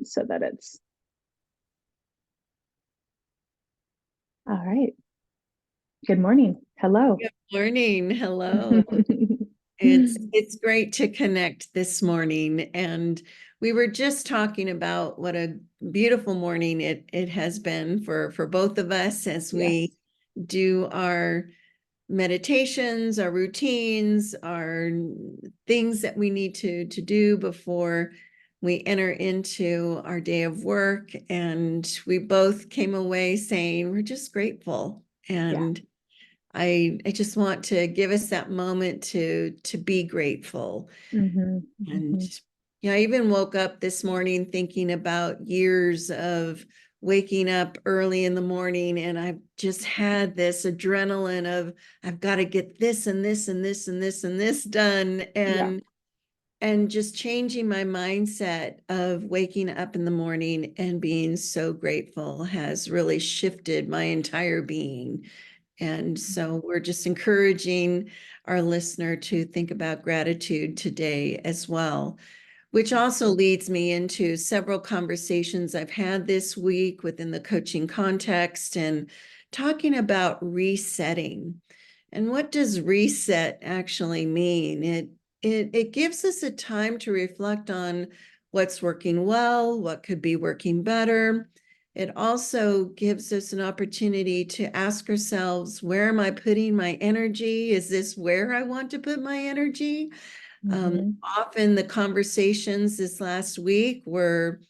so that it's all right. Good morning. Hello. Good morning. Hello. It's great to connect this morning. And we were just talking about what a beautiful morning it has been for both of us as we Yes. do our meditations, our routines, our things that we need to do before we enter into our day of work. And we both came away saying we're just grateful. Yeah. And I just want to give us that moment to be grateful. Hmm. And Hmm. I even woke up this morning thinking about years of waking up early in the morning, and I've just had this adrenaline of I've got to get this and this and this and this and this done, Yeah. and just changing my mindset of waking up in the morning and being so grateful has really shifted my entire being. And so we're just encouraging our listener to think about gratitude today as well, which also leads me into several conversations I've had this week within the coaching context and talking about resetting. And what does reset actually mean? It gives us a time to reflect on what's working well, what could be working better. It also gives us an opportunity to ask ourselves, where am I putting my energy? Is this where I want to put my energy? Hmm. Often the conversations this last week were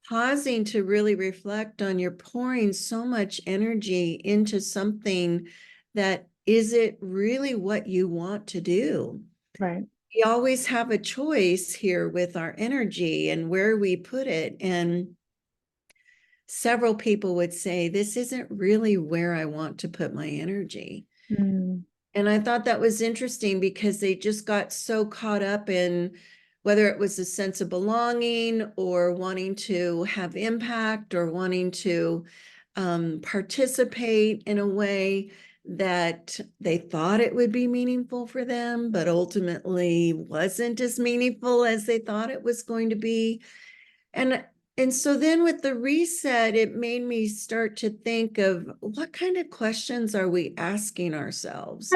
pausing to really reflect on you're pouring so much energy into something that is it really what you want to do? Right. We always have a choice here with our energy and where we put it. And several people would say, this isn't really where I want to put my energy. Mm. And I thought that was interesting because they just got so caught up in whether it was a sense of belonging or wanting to have impact or wanting to participate in a way that they thought it would be meaningful for them, but ultimately wasn't as meaningful as they thought it was going to be. And and so then with the reset, it made me start to think of what kind of questions are we asking ourselves?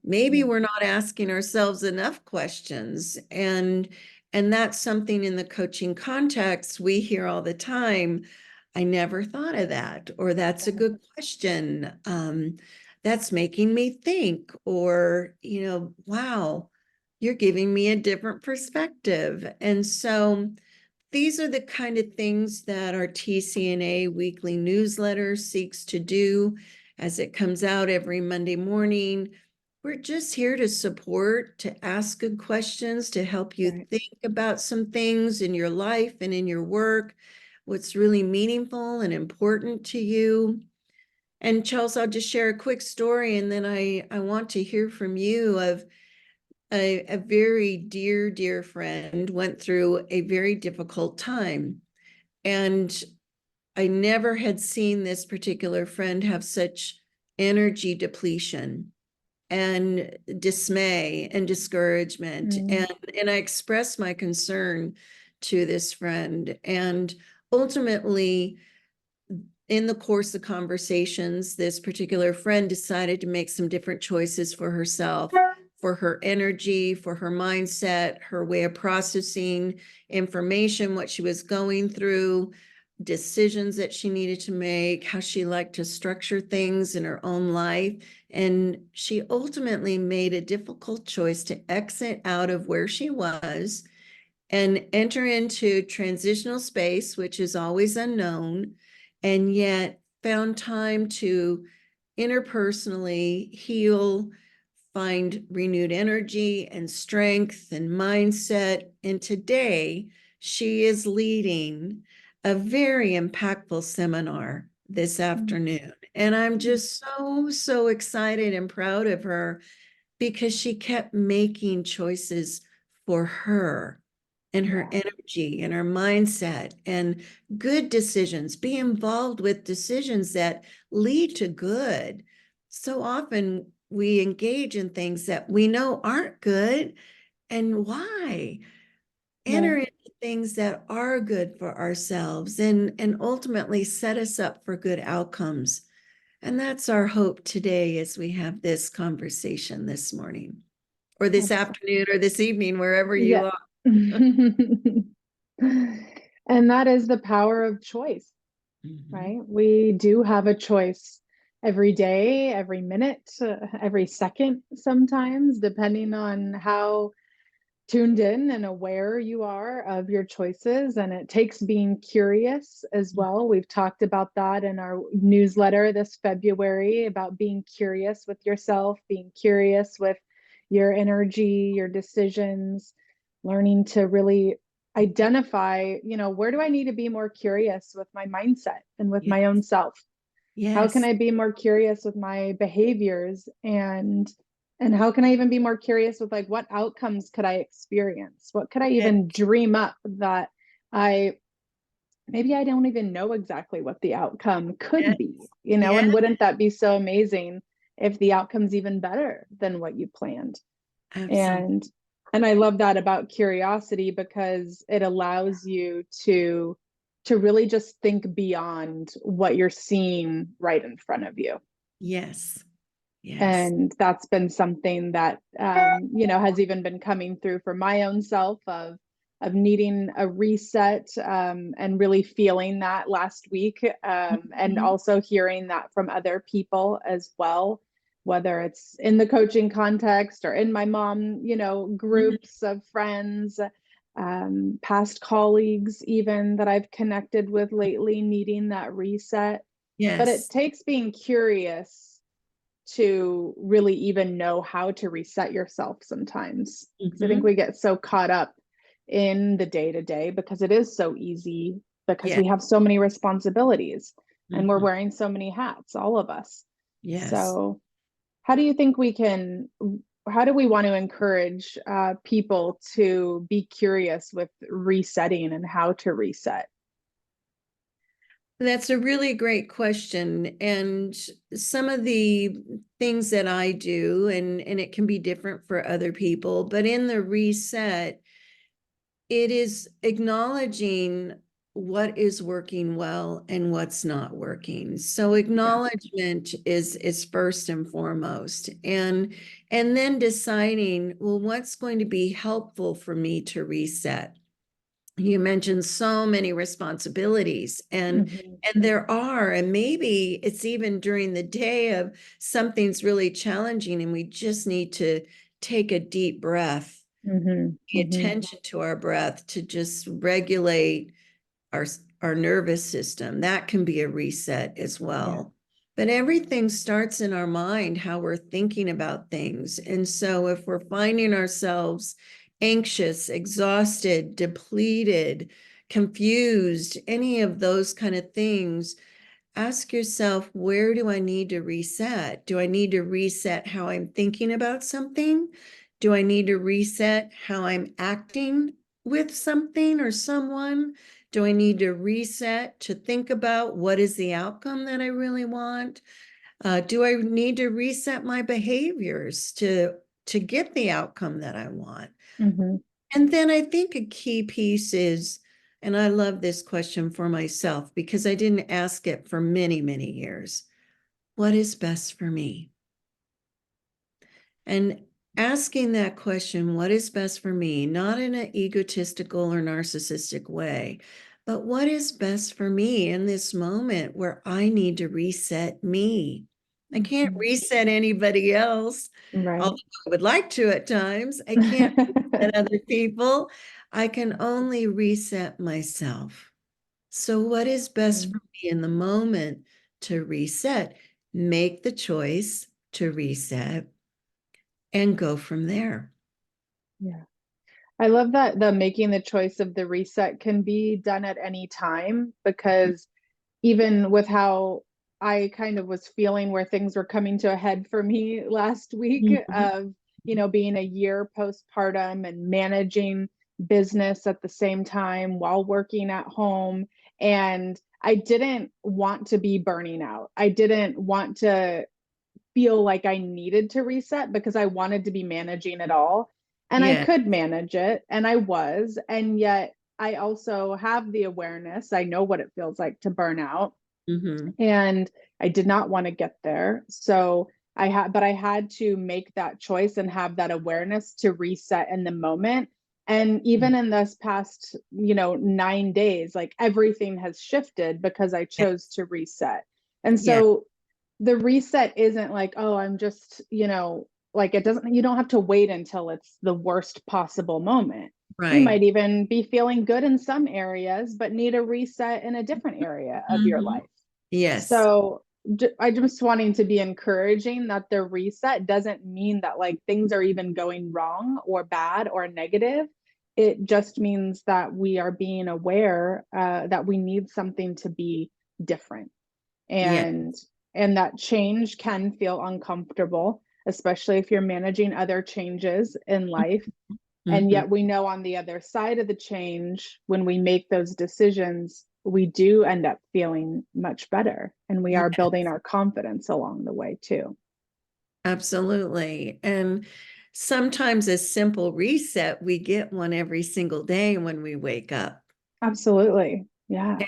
Maybe Yeah. we're not asking ourselves enough questions. And that's something in the coaching context we hear all the time. I never thought of that, or that's a good question. That's making me think, or, wow, you're giving me a different perspective. And so these are the kind of things that our TC&A weekly newsletter seeks to do as it comes out every Monday morning. We're just here to support, to ask good questions, to help you Right. think about some things in your life and in your work, what's really meaningful and important to you. And Charles, I'll just share a quick story, and then I want to hear from you of a very dear friend went through a very difficult time. And I never had seen this particular friend have such energy depletion and dismay and discouragement. Mm. And I expressed my concern to this friend. And ultimately, in the course of conversations, this particular friend decided to make some different choices for herself, for her energy, for her mindset, her way of processing information, what she was going through, decisions that she needed to make, how she liked to structure things in her own life. And she ultimately made a difficult choice to exit out of where she was and enter into transitional space, which is always unknown, and yet found time to interpersonally heal, find renewed energy and strength and mindset. And today she is leading a very impactful seminar this Mm. afternoon. And I'm just so excited and proud of her because she kept making choices for her and her Yeah. energy and her mindset and good decisions. Be involved with decisions that lead to good. So often we engage in things that we know aren't good. And why? Enter Right. into things that are good for ourselves and ultimately set us up for good outcomes. And that's our hope today as we have this conversation this morning or this Absolutely. afternoon or this evening, wherever you Yeah. are. And that is the power of choice, Mhm. right? We do have a choice every day, every minute, every second, sometimes, depending on how tuned in and aware you are of your choices. And it takes being curious as well. We've talked about that in our newsletter this February about being curious with yourself, being curious with your energy, your decisions, learning to really identify, where do I need to be more curious with my mindset and with Yeah. my own self? How can Yes. I be more curious with my behaviors, and how can I even be more curious with like what outcomes could I experience? What could I Yes. even dream up that I maybe I don't even know exactly what the outcome could be, Yes. and wouldn't that be so amazing if the outcome's even better than what you planned? Absolutely. And I love that about curiosity because it allows you to really just think beyond what you're seeing right in front of you. Yes. Yes. And that's been something that has even been coming through for my own self of needing a reset, and really feeling that last week, and Mhm. also hearing that from other people as well, whether it's in the coaching context or in my mom, Mhm. groups of friends, past colleagues even that I've connected with lately needing that reset. But it Yes. takes being curious to really even know how to reset yourself sometimes. Because I think Mhm. we get so caught up in the day to day because it is so easy, because Yes. we have so many responsibilities and we're Mhm. wearing so many hats, all of us. Yes. So, how do you think how do we want to encourage people to be curious with resetting and how to reset? That's a really great question. And some of the things that I do, and it can be different for other people, but in the reset, it is acknowledging what is working well and what's not working. So Yeah. acknowledgement is first and foremost. And then deciding, well, what's going to be helpful for me to reset. You mentioned so many responsibilities, Hmm. and there are, and maybe it's even during the day of something's really challenging and we just need to take a deep breath, Hmm. pay Hmm. attention to our breath to just regulate our our nervous system. That can be a reset as Yeah. well. But everything starts in our mind, how we're thinking about things. And so if we're finding ourselves anxious, exhausted, depleted, confused, any of those kind of things, ask yourself, where do I need to reset? Do I need to reset how I'm thinking about something? Do I need to reset how I'm acting with something or someone? Do I need to reset to think about what is the outcome that I really want? Do I need to reset my behaviors to get the outcome that I want? Hmm. And then I think a key piece is, and I love this question for myself because I didn't ask it for many, many years. What is best for me? And asking that question, what is best for me, not in an egotistical or narcissistic way, but what is best for me in this moment where I need to reset me? I can't Hmm. reset anybody else, although Right. I would like to at times. I can't reset other people. I can only reset myself. So, what is best for Mm. me in the moment to reset? Make the choice to reset and go from there. Yeah. I love that the making the choice of the reset can be done at any time, because even with how I kind of was feeling where things were coming to a head for me last week Mhm. of, being a year postpartum and managing business at the same time while working at home. And I didn't want to be burning out. I didn't want to feel like I needed to reset because I wanted to be managing it all. And I Yeah. could manage it, and I was. And yet I also have the awareness. I know what it feels like to burn out, Mm-hmm. and I did not want to get there. So but I had to make that choice and have that awareness to reset in the moment. And even in this past, 9 days, like everything has shifted because I Yeah. chose to reset. And Yeah. so the reset isn't like, oh, I'm just, like it doesn't, you don't have to wait until it's the worst possible moment. You Right. might even be feeling good in some areas, but need a reset in a different area of your Mm-hmm. life. Yes. So I just wanting to be encouraging that the reset doesn't mean that like things are even going wrong or bad or negative. It just means that we are being aware that we need something to be different, Yeah. and that change can feel uncomfortable, especially if you're managing other changes in life. And Mm-hmm. yet we know on the other side of the change, when we make those decisions, we do end up feeling much better, and we Yeah, are building our confidence along the way too. absolutely. And sometimes a simple reset, we get one every single day when we wake up. Absolutely. Yeah.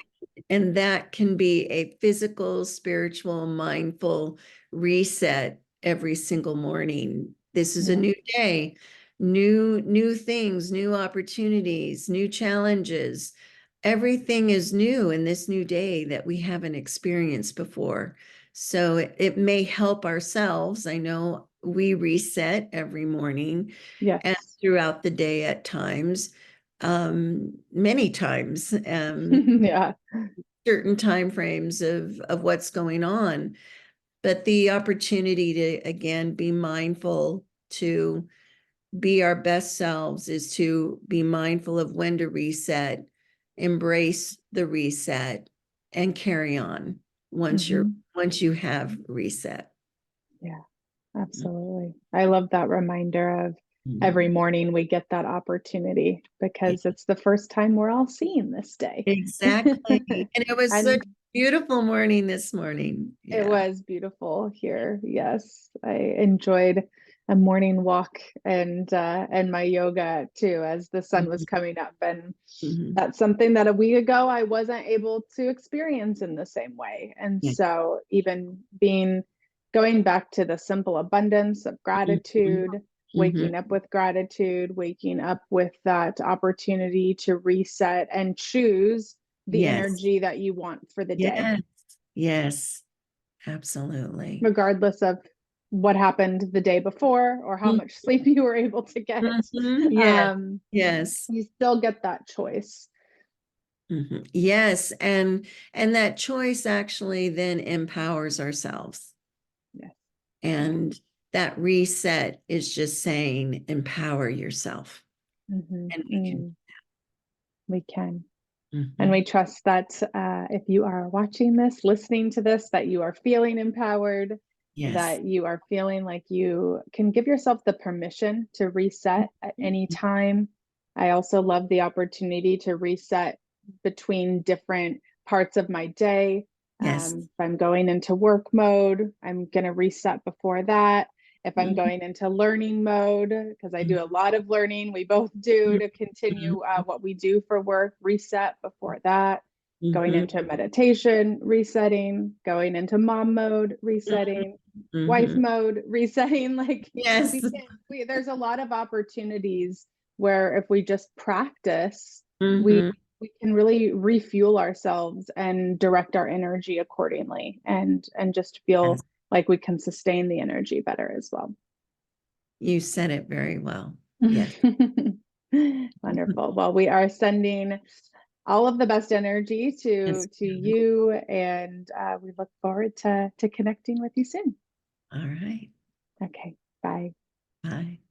And that can be a physical, spiritual, mindful reset every single morning. This is a Yeah. new day, new things, new opportunities, new challenges. Everything is new in this new day that we haven't experienced before. So it may help ourselves. I know we reset every morning and Yes. throughout the day at times, many times. Yeah. Certain time frames of what's going on, but the opportunity to again be mindful, to be our best selves, is to be mindful of when to reset, embrace the reset, and carry on Hmm. once you have reset. Yeah. Absolutely. I love that reminder of every Mhm. morning we get that opportunity, because it's the first time we're all seeing this day. Exactly. And it was such a And beautiful morning this morning. it Yeah. was beautiful here. Yes, I enjoyed a morning walk and my yoga too as the sun was Mhm. coming up, and Mhm. that's something that a week ago I wasn't able to experience in the same way. And Yeah. so even being going back to the simple abundance of Mhm. gratitude, Mhm. waking up with gratitude, waking up with that opportunity to reset and choose the Yes. energy that you want for the day, Yes. Yes. Absolutely. regardless of what happened the day before or how much sleep you were able to get. Mhm. Yes. Um, Yes. you still get that choice. Mhm. Yes. And that choice actually then empowers ourselves. Yes. Yeah. And that reset is just saying empower yourself. And we can. We can. And Mhm. we trust that if you are watching this, listening to this, that you are feeling empowered, Yes. that you are feeling like you can give yourself the permission to reset at any time. I also love the opportunity to reset between different parts of my day. Yes. If I'm going into work mode, I'm going to reset before that. If I'm Mhm. going into learning mode, because I do a lot of learning, we both do, to Mhm. continue what we do for work, reset before that. Going Mhm. into meditation, resetting, going into mom mode, resetting, wife Mhm. mode, resetting. Like Yes. there's a lot of opportunities where if we just practice, we Mhm. we can really refuel ourselves and direct our energy accordingly, and just Yes. feel like we can sustain the energy better as well. You said it very well. Yes. Wonderful. Well, we are sending all of the best energy Yes. to you, and we look forward to connecting with you soon. All right. Okay, bye. Bye.